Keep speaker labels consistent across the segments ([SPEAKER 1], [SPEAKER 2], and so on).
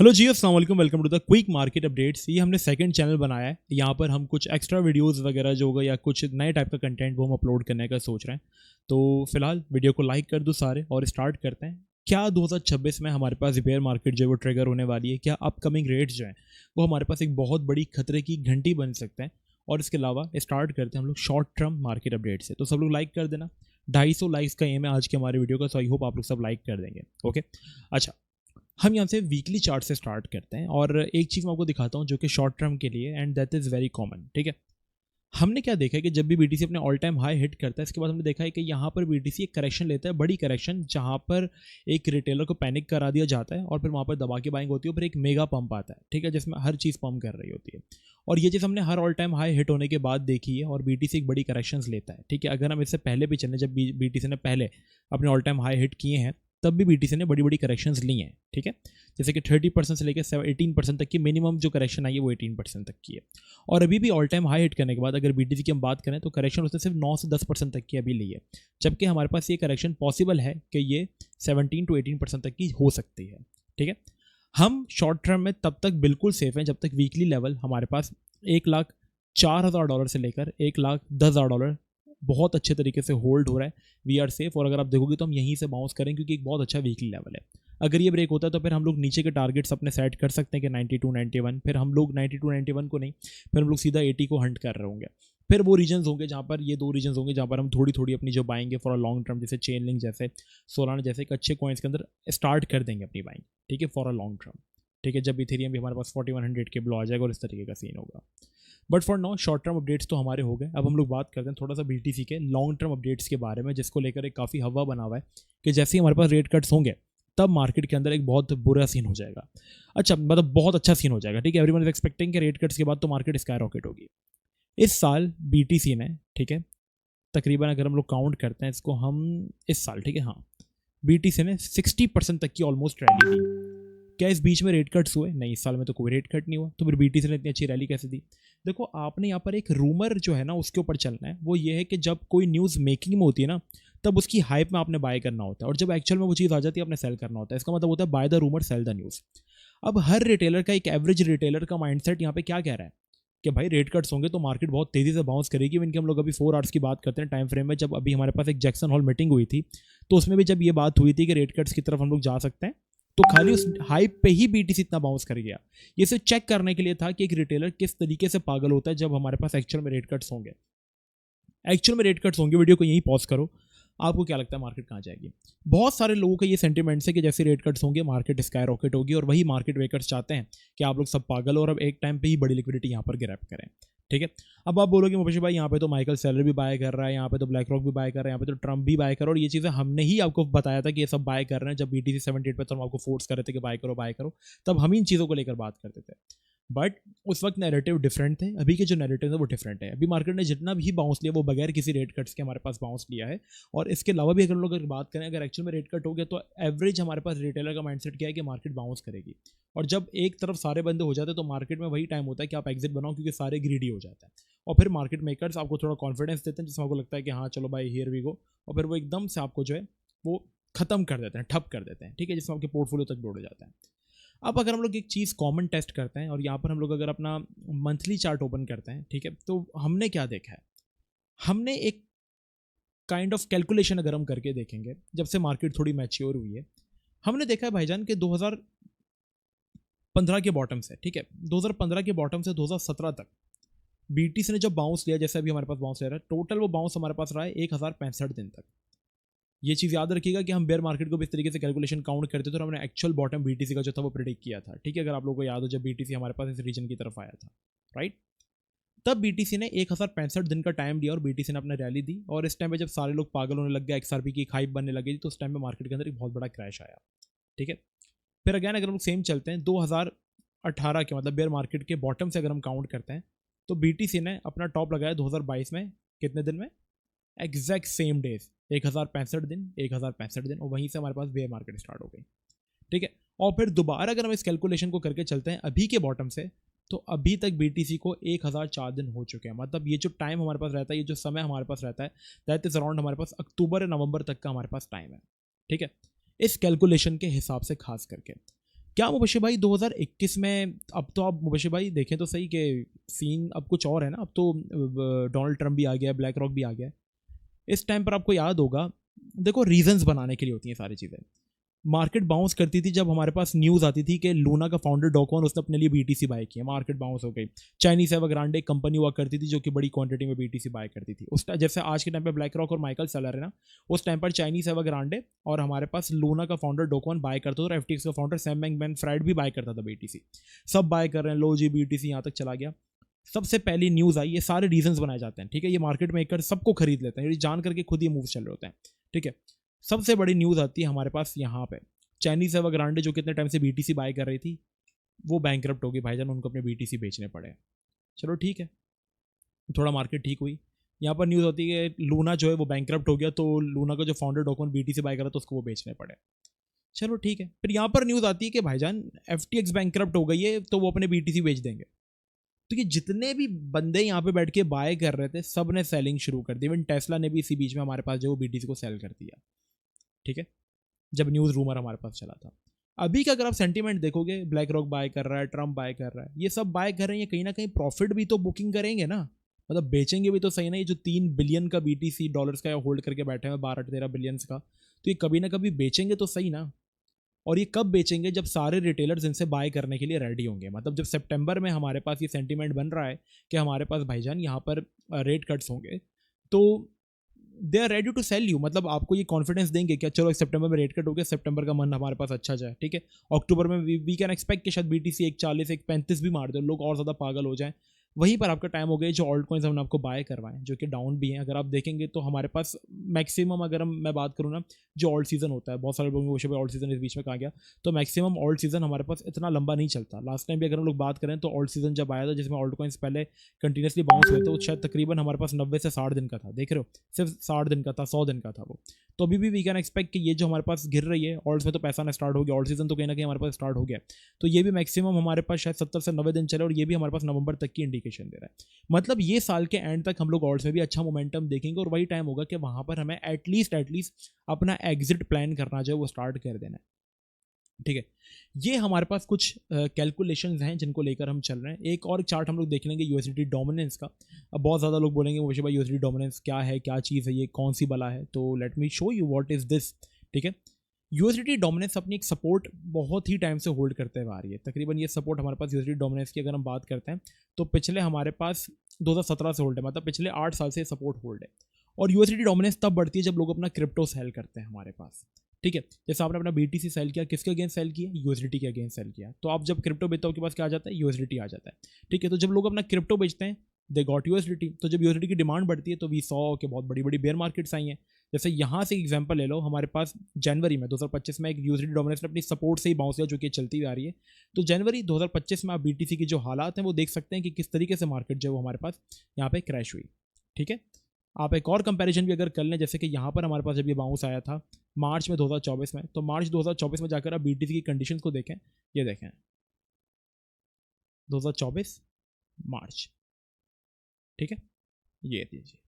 [SPEAKER 1] Hello जी, अस्सलाम वालेकुम। Welcome to the quick market updates. ये हमने सेकंड चैनल बनाया है। यहाँ पर हम कुछ एक्स्ट्रा वीडियोस वगैरह जो होगा या कुछ नए टाइप का कंटेंट वो हम अपलोड करने का सोच रहे हैं। तो फिलहाल वीडियो को लाइक कर दो सारे और स्टार्ट करते हैं। क्या 2026 में हमारे पास बेयर मार्केट जो है वो ट्रिगर होने वाली है? क्या अपकमिंग रेट्स जो हैं वो हमारे पास एक बहुत बड़ी खतरे की घंटी बन सकते हैं? और इसके अलावा स्टार्ट करते हैं हम लोग शॉर्ट टर्म मार्केट अपडेट से। तो सब लोग लाइक कर देना। 250 लाइक्स का एम है आज के हमारे वीडियो का, सो आई होप आप लोग सब लाइक कर देंगे। ओके, अच्छा, हम यहाँ से वीकली चार्ट से स्टार्ट करते हैं और एक चीज़ मैं आपको दिखाता हूँ जो कि शॉर्ट टर्म के लिए and that is very common. ठीक है, हमने क्या देखा है कि जब भी बीटीसी अपने ऑल टाइम हाई हिट करता है इसके बाद हमने देखा है कि यहाँ पर बीटीसी एक करेक्शन लेता है, बड़ी करेक्शन, जहाँ पर एक रिटेलर को पैनिक करा दिया जाता है और फिर वहाँ पर दबा के बाइंग होती है और फिर एक मेगा पंप आता है। ठीक है, जिसमें हर चीज़ पंप कर रही होती है और ये चीज़ हमने हर ऑल टाइम हाई हिट होने के बाद देखी है और बीटीसी एक बड़ी करेक्शंस लेता है। ठीक है, अगर हम इससे पहले भी चलें, जब बीटीसी ने पहले अपने ऑल टाइम हाई हिट किए हैं तब भी बीटीसी ने बड़ी बड़ी करेक्शंस ली हैं। ठीक है, जैसे कि 30% से लेकर 18% तक की मिनिमम जो करेक्शन आई है वो 18% तक की है। और अभी भी ऑल टाइम हाई हिट करने के बाद अगर बीटीसी की हम बात करें तो करेक्शन उसने सिर्फ 9 से 10% तक की अभी ली है, जबकि हमारे पास ये करेक्शन पॉसिबल है कि ये 17 to 18% तक की हो सकती है। ठीक है, हम शॉर्ट टर्म में तब तक बिल्कुल सेफ हैं जब तक वीकली लेवल हमारे पास $1,04,000 से लेकर $1,10,000 बहुत अच्छे तरीके से होल्ड हो रहा है। We are safe. और अगर आप देखोगे तो हम यहीं से बाउंस करें क्योंकि एक बहुत अच्छा वीकली लेवल है। अगर ये ब्रेक होता है तो फिर हम लोग नीचे के टारगेट्स अपने सेट कर सकते हैं कि 92 91, फिर हम लोग 92 91 को नहीं, फिर हम लोग सीधा 80 को हंट कर रहे होंगे। फिर वो रीजन्स होंगे जहाँ पर, ये दो रीजन्स होंगे जहाँ पर हम थोड़ी थोड़ी अपनी जो बाइंग है फॉर अ लॉन्ग टर्म, जैसे चेन लिंक जैसे सोलाना जैसे एक अच्छे कॉइन्स के अंदर स्टार्ट कर देंगे अपनी बाइंग। ठीक है, फॉर अ लॉन्ग टर्म। ठीक है, जब इथेरियम भी हमारे पास 4100 के बिलो आ जाएगा और इस तरीके का सीन होगा। But for now short term updates तो हमारे हो गए। अब हम लोग बात करते हैं थोड़ा सा बीटीसी के लॉन्ग टर्म अपडेट्स के बारे में, जिसको लेकर एक काफ़ी हवा बना हुआ है कि जैसे ही हमारे पास रेट कट्स होंगे तब मार्केट के अंदर एक बहुत बुरा सीन हो जाएगा। अच्छा, मतलब बहुत अच्छा सीन हो जाएगा। ठीक है, एवरीवन इज एक्सपेक्टिंग कि रेट कट्स के बाद तो मार्केट स्काई रॉकेट होगी। इस साल बीटीसी ने, ठीक है, तकरीबन अगर हम लोग काउंट करते हैं इसको, हम इस साल, ठीक है, हाँ, बीटीसी ने 60% तक की ऑलमोस्ट रैली दी। क्या इस बीच में रेट कट्स हुए? नहीं, इस साल में तो कोई रेट कट नहीं हुआ। तो फिर बीटीसी ने इतनी अच्छी रैली कैसे दी? देखो, आपने यहाँ पर एक रूमर जो है ना उसके ऊपर चलना है। वो ये है कि जब कोई न्यूज़ मेकिंग में होती है ना तब उसकी हाइप में आपने बाय करना होता है, और जब एक्चुअल में वो चीज़ आ जाती है आपने सेल करना होता है। इसका मतलब होता है by the rumour cell the news. अब हर रिटेलर का, एक एवरेज रिटेलर का माइंडसेट यहाँ पे क्या कह रहा है कि भाई रेट कट्स होंगे तो मार्केट बहुत तेज़ी से बाउंस करेगी। इनके हम लोग अभी 4 आवर्स की बात करते हैं टाइम फ्रेम में, जब अभी हमारे पास एक जैक्सन हॉल मीटिंग हुई थी तो उसमें भी जब ये बात हुई थी कि रेट कट्स की तरफ हम लोग जा सकते हैं, तो खाली उस हाइप पे ही बीटीसी इतना बाउंस कर गया। ये सिर्फ चेक करने के लिए था कि एक रिटेलर किस तरीके से पागल होता है जब हमारे पास एक्चुअल में रेट कट्स होंगे। एक्चुअल में रेट कट्स होंगे, वीडियो को यहीं पॉज करो। आपको क्या लगता है मार्केट कहाँ जाएगी? बहुत सारे लोगों का ये सेंटिमेंट्स है कि जैसे रेट कट्स होंगे मार्केट स्काई रॉकेट होगी, और वही मार्केट वेकर्स चाहते हैं कि आप लोग सब पागल हो और अब एक टाइम पे ही बड़ी लिक्विडिटी यहाँ पर ग्रैब करें। ठीक है, अब आप बोलोगे मुकेश भाई यहाँ पे तो माइकल सेलर भी बाय कर रहा है, यहाँ पे तो ब्लैक रॉक भी बाय कर रहा है, यहाँ पे तो ट्रम्प भी बाय कर रहा है, और ये चीज़ें हमने ही आपको बताया था कि ये सब बाय कर रहे हैं। जब बीटीसी 78 पे तो हम आपको फोर्स कर रहे थे कि बाय करो बाय करो, तब हम इन चीज़ों को लेकर बात करते थे। बट उस वक्त नैरेटिव डिफरेंट थे, अभी के जो नैरेटिव है वो डिफरेंट है। अभी मार्केट ने जितना भी बाउंस लिया वो बगैर किसी रेट कट्स के हमारे पास बाउंस लिया है। और इसके अलावा भी अगर लोग बात करें, अगर एक्चुअल में रेट कट हो गया तो एवरेज हमारे पास रिटेलर का माइंडसेट क्या है कि मार्केट बाउंस करेगी। और जब एक तरफ सारे बंदे हो जाते हैं तो मार्केट में वही टाइम होता है कि आप एग्जिट बनाओ, क्योंकि सारे ग्रीडी हो जाते हैं। और फिर मार्केट मेकर्स आपको थोड़ा कॉन्फिडेंस देते हैं जिसमें आपको लगता है कि हाँ चलो भाई हियर वी गो, और फिर वो एकदम से आपको जो है वो खत्म कर देते हैं, ठप कर देते हैं। ठीक है, जिसमें आपके पोर्टफोलियो तक जोड़ जाता है। अब अगर हम लोग एक चीज़ कॉमन टेस्ट करते हैं और यहाँ पर हम लोग अगर अपना मंथली चार्ट ओपन करते हैं, ठीक है, तो हमने क्या देखा है? हमने एक काइंड ऑफ कैलकुलेशन अगर हम करके देखेंगे, जब से मार्केट थोड़ी मैच्योर हुई है, हमने देखा है भाईजान के 2015 के बॉटम से, ठीक है, 2015 के बॉटम से 2017 तक बीटीसी ने जब बाउंस लिया, जैसे अभी हमारे पास बाउंस ले रहा है, टोटल वो बाउंस हमारे पास रहा है 1065 दिन तक। ये चीज़ याद रखिएगा कि हम बेयर मार्केट को भी इस तरीके से कैलकुलेशन काउंट करते थे और हमने एक्चुअल बॉटम बीटीसी का जो था वो प्रेडिक्ट किया था। ठीक है, अगर आप लोगों को याद हो जब बीटीसी हमारे पास इस रीजन की तरफ आया था, राइट, तब बीटीसी ने 1065 दिन का टाइम दिया और बीटीसी ने अपने रैली दी। और इस टाइम पे जब सारे लोग पागल होने लग गए, एक्सआरपी की हाइप बनने लगी थी, तो उस टाइम पे मार्केट के अंदर एक बहुत बड़ा क्रैश आया। ठीक है, फिर अगैन अगर हम सेम चलते हैं 2018 के, मतलब बेयर मार्केट के बॉटम से अगर हम काउंट करते हैं, तो बीटीसी ने अपना टॉप लगाया 2022 में कितने दिन में? एग्जैक्ट सेम डेज, 1065 दिन, 1065 दिन, और वहीं से हमारे पास बेयर मार्केट स्टार्ट हो गई। ठीक है, और फिर दोबारा अगर हम इस कैलकुलेशन को करके चलते हैं अभी के बॉटम से, तो अभी तक बीटीसी को 1004 दिन हो चुके हैं। मतलब ये जो टाइम हमारे पास रहता है, ये जो समय हमारे पास रहता है, दैट इज अराउंड हमारे पास अक्टूबर या नवंबर तक का हमारे पास टाइम है। ठीक है, इस कैलकुलेशन के हिसाब से खास करके क्या मुबशिर भाई 2021 में, अब तो आप मुबशिर भाई देखें तो सही कि सीन अब कुछ और है ना, अब तो डोनाल्ड ट्रंप भी आ गया है, ब्लैक रॉक भी आ गया है। इस टाइम पर आपको याद होगा, देखो रीजंस बनाने के लिए होती हैं सारी चीज़ें। मार्केट बाउंस करती थी जब हमारे पास न्यूज़ आती थी कि लूना का फाउंडर डोकॉन उसने अपने लिए बीटीसी बाय किया, मार्केट बाउंस हो गई। चाइनीज एवरग्रांडे एक कंपनी हुआ करती थी जो कि बड़ी क्वांटिटी में बीटीसी बाय करती थी उस जैसे आज के टाइम पे ब्लैक रॉक और माइकल सेलर है ना, उस टाइम पर चाइनीज एवरग्रांडे और हमारे पास लूना का फाउंडर डोकॉन बाय करता था, और एफटीएक्स का फाउंडर सैम बैnkman फ्राइड भी बाय करता था बीटीसी। सब बाय कर रहे हैं, लो जी बीटीसी यहाँ तक चला गया। सबसे पहली न्यूज़ आई, ये सारे रीजंस बनाए जाते हैं, ठीक है, ये मार्केट मेकर सबको खरीद लेते हैं, ये जान करके खुद ही मूव चल रहे होते हैं, ठीक है। सबसे बड़ी न्यूज़ आती है हमारे पास यहाँ पे, चाइनीज एवरग्रांडे जो कितने टाइम से बीटीसी बाय कर रही थी, वो बैंकरप्ट होगी भाईजान, उनको अपने बीटीसी बेचने पड़े। चलो ठीक है, थोड़ा मार्केट ठीक हुई। यहाँ पर न्यूज़ होती है कि लूना जो है वो बैंकरप्ट हो गया, तो लूना का जो फाउंडर डोकॉन बीटीसी बाय कर रहा था उसको वो बेचने पड़े। चलो ठीक है, फिर यहाँ पर न्यूज़ आती है कि भाईजान एफटीएक्स बैंकरप्ट हो गई है, तो वो अपने बीटीसी बेच देंगे। तो ये जितने भी बंदे यहाँ पे बैठ के बाय कर रहे थे सब ने सेलिंग शुरू कर दी। इवन टेस्ला ने भी इसी बीच में हमारे पास जो बीटीसी को सेल कर दिया, ठीक है, जब न्यूज़ रूमर हमारे पास चला था। अभी का अगर आप सेंटीमेंट देखोगे, ब्लैक रॉक बाय कर रहा है, ट्रम्प बाय कर रहा है, ये सब बाय कर रहे हैं, कहीं ना कहीं प्रॉफिट भी तो बुकिंग करेंगे ना, मतलब बेचेंगे भी तो सही ना। ये जो 3 बिलियन का बीटीसी डॉलर्स का होल्ड करके बैठे हैं, 12-13 बिलियंस का, तो ये कभी ना कभी बेचेंगे तो सही ना। और ये कब बेचेंगे, जब सारे रिटेलर्स इनसे बाय करने के लिए रेडी होंगे। मतलब जब सितंबर में हमारे पास ये सेंटीमेंट बन रहा है कि हमारे पास भाईजान यहाँ पर रेट कट्स होंगे, तो they are ready to sell you. मतलब आपको ये कॉन्फिडेंस देंगे कि चलो सितंबर में रेट कट हो गया, सितंबर का मन हमारे पास अच्छा जाए, ठीक है। अक्टूबर में वी कैन एक्सपेक्ट कि शायद बीटीसी 140 135 भी मार दे, लोग और ज़्यादा पागल हो जाएं। वहीं पर आपका टाइम हो गया जो ऑल्ट कॉइन्स हमने आपको बाय करवाएं, जो कि डाउन भी हैं। अगर आप देखेंगे तो हमारे पास मैक्सिमम, अगर मैं बात करूँ ना, जो ऑल्ट सीजन होता है, बहुत सारे लोगों को ऑल्ट सीजन इस बीच में कहा गया, तो मैक्सिमम ऑल्ट सीजन हमारे पास इतना लंबा नहीं चलता। लास्ट टाइम भी अगर हम लोग बात करें तो ऑल्ट सीजन जब आया था, जिसमें ऑल्ट कॉइन्स पहले कंटिन्यूसली बाउंस हुए थे, वो शायद तकरीबन हमारे पास 90 से 60 दिन का था, देख रहे हो, सिर्फ 60 दिन का था, 100 दिन का था वो। तो अभी भी वी कैन एक्सपेक्ट कि ये जो हमारे पास गिर रही है ऑल्ट्स में, तो पैसा ना स्टार्ट हो गया, ऑल्ट सीजन तो कहीं ना कहीं हमारे पास स्टार्ट हो गया, तो ये भी मैक्सिमम हमारे पास शायद 70 से 90 दिन चले, और ये भी हमारे पास नवंबर तक की इंडिकेशन दे रहा है। मतलब ये साल के एंड तक हम लोग ऑल्ट्स में भी अच्छा मोमेंटम देखेंगे, और वही टाइम होगा कि वहां पर हमें एटलीस्ट अपना एग्जिट प्लान करना जो है वो स्टार्ट कर देना है, ठीक है। ये हमारे पास कुछ कैलकुलेशंस हैं जिनको लेकर हम चल रहे हैं। एक और चार्ट हम लोग देख लेंगे यूएसडी डोमिनेंस का। अब बहुत ज़्यादा लोग बोलेंगे मुझे भाई यूएसडी डोमिनेंस क्या है, क्या चीज़ है, ये कौन सी बला है, तो let me show you what is this, ठीक है। यूएसडी डोमिनेंस अपनी एक सपोर्ट बहुत ही टाइम से होल्ड करते हुए आ रही है। तकरीबन ये सपोर्ट हमारे पास यूएसडी डोमिनेंस की अगर हम बात करते हैं तो पिछले हमारे पास 2017 से होल्ड है, मतलब पिछले 8 साल से सपोर्ट होल्ड है। और यूएसडी डोमिनेंस तब बढ़ती है जब लोग अपना क्रिप्टो सेल करते हैं हमारे पास, ठीक है। जैसे आपने अपना बीटीसी सेल किया, किसके अगेंस्ट सेल किया, यूएसडीटी के अगेंस्ट सेल किया, तो आप जब क्रिप्टो बेचते हो, के पास क्या आ जाता है, यूएसडीटी आ जाता है, ठीक है। तो जब लोग अपना क्रिप्टो बेचते हैं, दे गॉट यूएसडीटी। तो जब यूएसडीटी की डिमांड बढ़ती है तो वी सॉ के बहुत बड़ी बड़ी बेयर मार्केट्स आई हैं। जैसे यहाँ से एग्जांपल ले लो, हमारे पास जनवरी में 2025 में एक यूएसडीटी डोमिनेंस ने अपनी सपोर्ट से ही बाउंस किया, जो कि चलती हुई आ रही है। तो जनवरी 2025 में आप बीटीसी की जो हालात हैं वो देख सकते हैं कि किस तरीके से मार्केट जो है वो हमारे पास यहाँ पे क्रैश हुई, ठीक है। आप एक और कंपैरिजन भी अगर कर लें, जैसे कि यहाँ पर हमारे पास जब ये बाउंस आया था मार्च में 2024 में, तो मार्च 2024 में जाकर आप बीटीसी की कंडीशंस को देखें, ये देखें 2024 मार्च, ठीक है, ये दीजिए,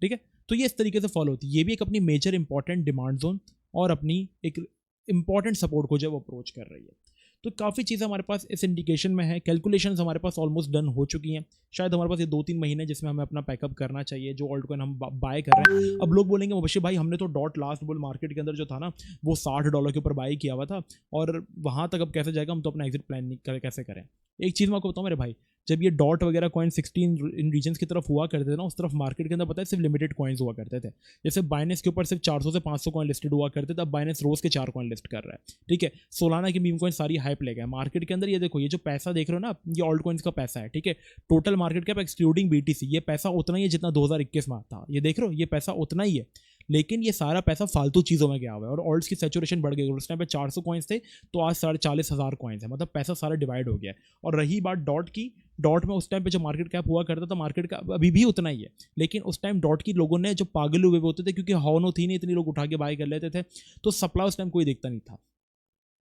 [SPEAKER 1] ठीक है। तो ये इस तरीके से फॉलो होती है। ये भी एक अपनी मेजर इंपॉर्टेंट डिमांड जोन और अपनी एक इंपॉर्टेंट सपोर्ट को जो वो अप्रोच कर रही है। तो काफ़ी चीज़ें हमारे पास इस इंडिकेशन में है। कैलकुलेशंस हमारे पास ऑलमोस्ट डन हो चुकी हैं। शायद हमारे पास ये 2-3 महीने जिसमें हमें अपना पैकअप करना चाहिए, जो ऑल्ट कॉइन हम बाय कर रहे हैं। अब लोग बोलेंगे मुबशिर भाई हमने तो डॉट लास्ट बुल मार्केट के अंदर जो था ना वो $60 के ऊपर बाय किया हुआ था, और वहाँ तक अब कैसे जाएगा, हम तो अपना एग्जिट प्लान नहीं कैसे करें। एक चीज़ मैं आपको बताऊँ मेरे भाई, जब ये डॉट वगैरह कॉइन 16 इन रीजन्स की तरफ हुआ करते थे ना, उस तरफ मार्केट के अंदर पता है सिर्फ लिमिटेड कॉइन्स हुआ करते थे। जैसे बाइनेंस के ऊपर सिर्फ 400 से 500 कॉइन लिस्टेड हुआ करते थे, अब बाइनेंस रोज के 4 कॉइन लिस्ट कर रहा है, ठीक है। सोलाना की मीम कॉइन सारी हाइप ले गए मार्केट के अंदर। ये देखो, ये जो पैसा देख रहे हो ना, ये ऑल्ट कॉइन्स का पैसा है, ठीक है। Total market cap excluding BTC, ये पैसा उतना ही है जितना 2021 में था। ये देख रहे हो, ये पैसा उतना ही है, लेकिन ये सारा पैसा फालतू चीज़ों में गया हुआ है, और ऑल्ट्स की सैचुरेशन बढ़ गई। उस टाइम पे 400 कॉइन्स थे, तो आज 40,000 कॉइन्स है, मतलब पैसा सारा डिवाइड हो गया है। और रही बात डॉट की, डॉट में उस टाइम पे जो मार्केट कैप हुआ करता था, मार्केट का अभी भी उतना ही है, लेकिन उस टाइम डॉट की लोगों ने जो पागल हुए होते थे, क्योंकि हॉनो थी नहीं, इतनी लोग उठा के बाय कर लेते थे, तो सप्लाई उस टाइम कोई दिखता नहीं था।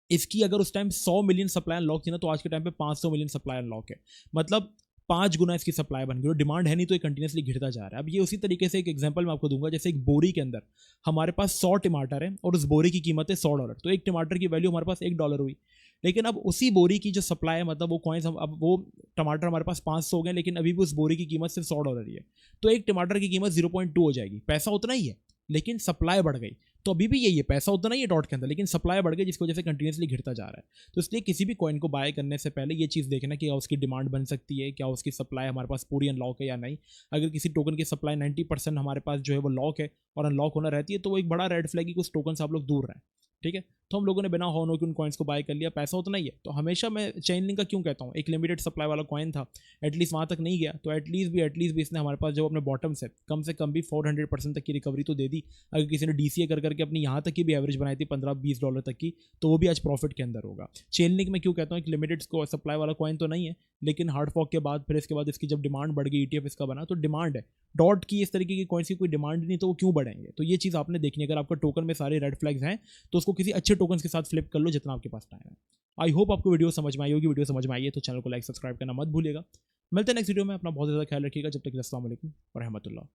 [SPEAKER 1] इसकी अगर उस टाइम 100 मिलियन सप्लाई अनलॉक थी ना, तो आज के टाइम पे 500 मिलियन सप्लाई अनलॉक है, मतलब 5 गुना इसकी सप्लाई बन गई। और डिमांड है नहीं तो ये कंटिन्यूसली घिरता जा रहा है। अब ये उसी तरीके से एक एग्जांपल मैं आपको दूंगा, जैसे एक बोरी के अंदर हमारे पास 100 टमाटर है और उस बोरी की कीमत है $100, तो एक टमाटर की वैल्यू हमारे पास $1 हुई। लेकिन अब उसी बोरी की जो सप्लाई है, मतलब वो कॉइन्स, अब वो टमाटर हमारे पास 500 हो गए, लेकिन अभी भी उस बोरी की कीमत सिर्फ $100 ही है। तो एक टमाटर की कीमत 0.2 हो जाएगी, पैसा उतना ही है लेकिन सप्लाई बढ़ गई। तो अभी भी यही है, पैसा उतना ही है डॉट के अंदर, लेकिन सप्लाई बढ़ गई, जिसकी वजह से कंटिन्यूसली घिरता जा रहा है। तो इसलिए किसी भी कॉइन को बाय करने से पहले ये चीज़ देखना कि क्या उसकी डिमांड बन सकती है, क्या उसकी सप्लाई हमारे पास पूरी अनलॉक है या नहीं। अगर किसी टोकन की सप्लाई 90% हमारे पास जो है वो लॉक है और अनलॉक होना रहती है, तो वो एक बड़ा रेड फ्लैग है कि कुछ टोकन से आप लोग दूर रहें। ठीक है, तो हम लोगों ने बिना हॉर्न के उन कॉइन्स को बाय कर लिया, पैसा उतना ही है। तो हमेशा मैं चेन लिंक का क्यों कहता हूँ, एक लिमिटेड सप्लाई वाला कॉइन था, एटलीस्ट वहाँ तक नहीं गया, तो एटलीस्ट भी इसने हमारे पास जो अपने बॉटम से कम भी 400% तक की रिकवरी तो दे दी। अगर किसी ने DCA कर करके अपनी यहाँ तक की भी एवरेज बनाई थी $15-20 तक की, तो वो भी आज प्रॉफिट के अंदर होगा। चेन लिंक में क्यों कहता हूँ, एक लिमिटेड सप्लाई वाला कॉइन तो नहीं है, लेकिन हार्ड फॉक के बाद फिर इसके बाद इसकी जब डिमांड बढ़ गई, ETF इसका बना, तो डिमांड है। डॉट की इस तरीके की कॉइन्स की कोई डिमांड नहीं, तो वो क्यों बढ़ेंगे। तो ये चीज़ आपने देखनी है। अगर आपका टोकन में सारे रेड फ्लैग्स हैं तो उसको किसी अच्छे टोकन के साथ फ्लिप कर लो जितना आपके पास टाइम है। आई होप आपको वीडियो समझ में आई होगी। वीडियो समझ में आई है तो चैनल को लाइक सब्सक्राइब करना मत भूलिएगा। मिलते हैं नेक्स्ट वीडियो में। अपना बहुत ज़्यादा ख्याल रखिएगा। जब तक अस्सलाम वालेकुम व रहमतुल्लाह।